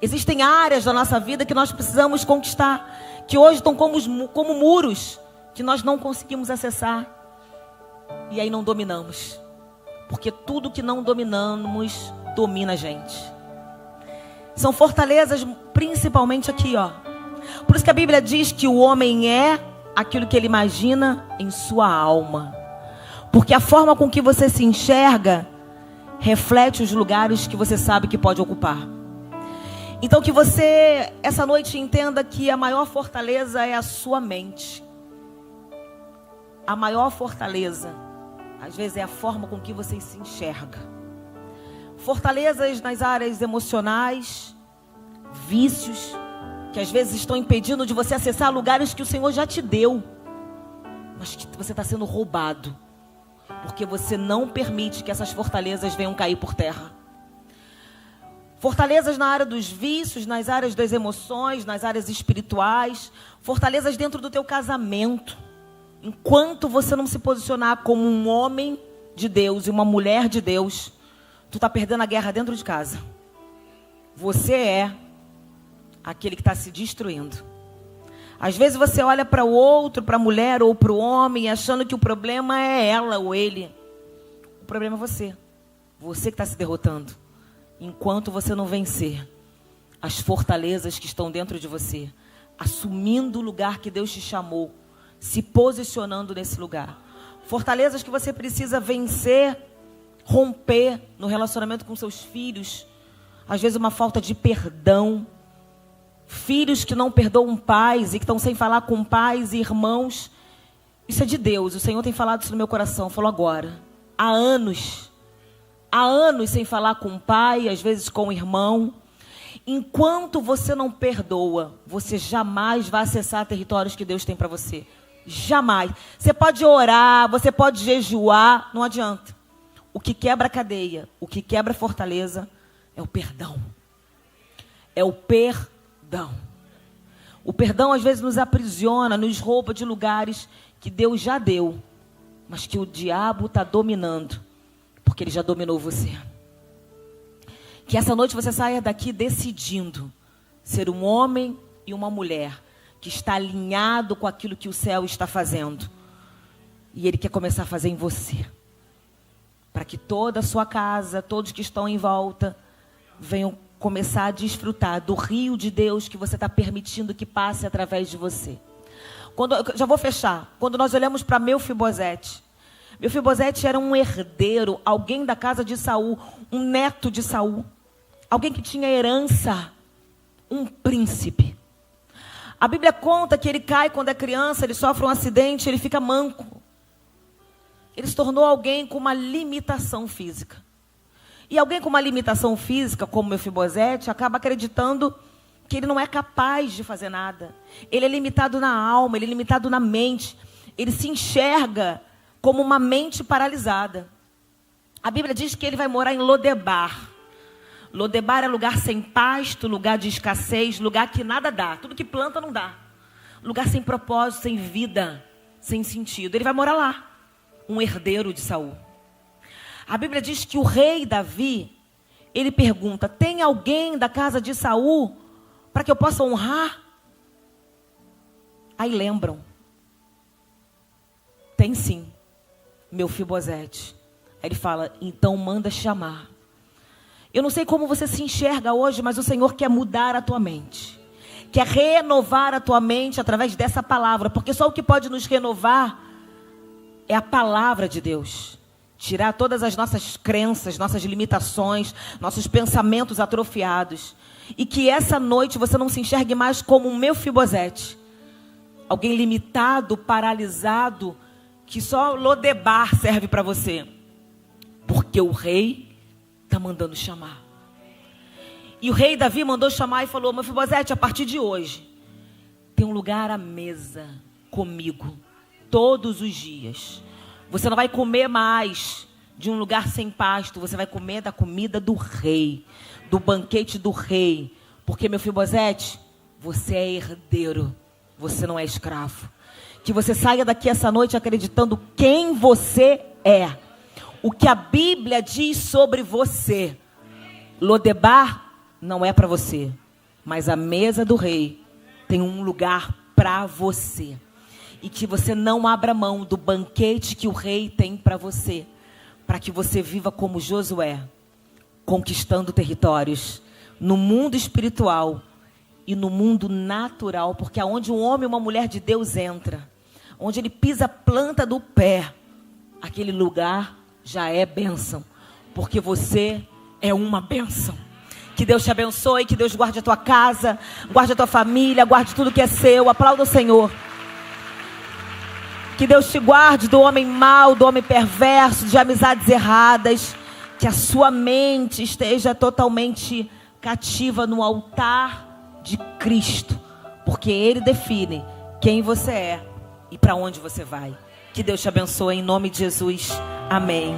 Existem áreas da nossa vida que nós precisamos conquistar, que hoje estão como muros, que nós não conseguimos acessar. E aí não dominamos. Porque tudo que não dominamos, domina a gente. São fortalezas principalmente aqui, ó. Por isso que a Bíblia diz que o homem é aquilo que ele imagina em sua alma. Porque a forma com que você se enxerga reflete os lugares que você sabe que pode ocupar. Então que você, essa noite, entenda que a maior fortaleza é a sua mente. A maior fortaleza, às vezes, é a forma com que você se enxerga. Fortalezas nas áreas emocionais, vícios, que às vezes estão impedindo de você acessar lugares que o Senhor já te deu, mas que você está sendo roubado, porque você não permite que essas fortalezas venham cair por terra. Fortalezas na área dos vícios, nas áreas das emoções, nas áreas espirituais. Fortalezas dentro do teu casamento. Enquanto você não se posicionar como um homem de Deus e uma mulher de Deus, tu está perdendo a guerra dentro de casa. Você é aquele que está se destruindo. Às vezes você olha para o outro, para a mulher ou para o homem, achando que o problema é ela ou ele. O problema é você. Você que está se derrotando. Enquanto você não vencer as fortalezas que estão dentro de você, assumindo o lugar que Deus te chamou, se posicionando nesse lugar. Fortalezas que você precisa vencer, romper no relacionamento com seus filhos. Às vezes uma falta de perdão. Filhos que não perdoam pais e que estão sem falar com pais e irmãos. Isso é de Deus. O Senhor tem falado isso no meu coração. Falou agora. Há anos sem falar com o pai, às vezes com o irmão. Enquanto você não perdoa, você jamais vai acessar territórios que Deus tem para você. Jamais. Você pode orar, você pode jejuar, não adianta. O que quebra a cadeia, o que quebra a fortaleza é o perdão. É o perdão. O perdão às vezes nos aprisiona, nos rouba de lugares que Deus já deu, mas que o diabo está dominando, porque ele já dominou você. Que essa noite você saia daqui decidindo ser um homem e uma mulher que está alinhado com aquilo que o céu está fazendo. E Ele quer começar a fazer em você. Para que toda a sua casa, todos que estão em volta, venham começar a desfrutar do rio de Deus que você está permitindo que passe através de você. Já vou fechar. Quando nós olhamos para Mefibosete. Mefibosete era um herdeiro, alguém da casa de Saul, um neto de Saul. Alguém que tinha herança, um príncipe. A Bíblia conta que ele cai quando é criança, ele sofre um acidente, ele fica manco. Ele se tornou alguém com uma limitação física. E alguém com uma limitação física, como Mefibosete, acaba acreditando que ele não é capaz de fazer nada. Ele é limitado na alma, ele é limitado na mente. Ele se enxerga como uma mente paralisada. A Bíblia diz que ele vai morar em Lodebar. Lodebar é lugar sem pasto, lugar de escassez, lugar que nada dá. Tudo que planta não dá. Lugar sem propósito, sem vida, sem sentido. Ele vai morar lá, um herdeiro de Saul. A Bíblia diz que o rei Davi, ele pergunta, tem alguém da casa de Saul para que eu possa honrar? Aí lembram. Tem sim, Mefibosete. Aí ele fala, então manda chamar. Eu não sei como você se enxerga hoje, mas o Senhor quer mudar a tua mente. Quer renovar a tua mente através dessa palavra. Porque só o que pode nos renovar é a palavra de Deus. Tirar todas as nossas crenças, nossas limitações, nossos pensamentos atrofiados. E que essa noite você não se enxergue mais como um Mefibosete. Alguém limitado, paralisado, que só Lodebar serve para você. Porque o rei está mandando chamar. E o rei Davi mandou chamar e falou, Mefibosete, a partir de hoje, tem um lugar à mesa comigo, todos os dias. Você não vai comer mais de um lugar sem pasto, você vai comer da comida do rei, do banquete do rei. Porque, Mefibosete, você é herdeiro, você não é escravo. Que você saia daqui essa noite acreditando quem você é. O que a Bíblia diz sobre você. Lodebar não é para você. Mas a mesa do rei tem um lugar para você. E que você não abra mão do banquete que o rei tem para você. Para que você viva como Josué. Conquistando territórios. No mundo espiritual. E no mundo natural. Porque aonde um homem e uma mulher de Deus entra. Onde ele pisa a planta do pé. Aquele lugar já é bênção, porque você é uma bênção. Que Deus te abençoe, que Deus guarde a tua casa, guarde a tua família, guarde tudo que é seu. Aplauda o Senhor. Que Deus te guarde do homem mau, do homem perverso, de amizades erradas. Que a sua mente esteja totalmente cativa no altar de Cristo, porque Ele define quem você é e para onde você vai. Que Deus te abençoe em nome de Jesus. Amém.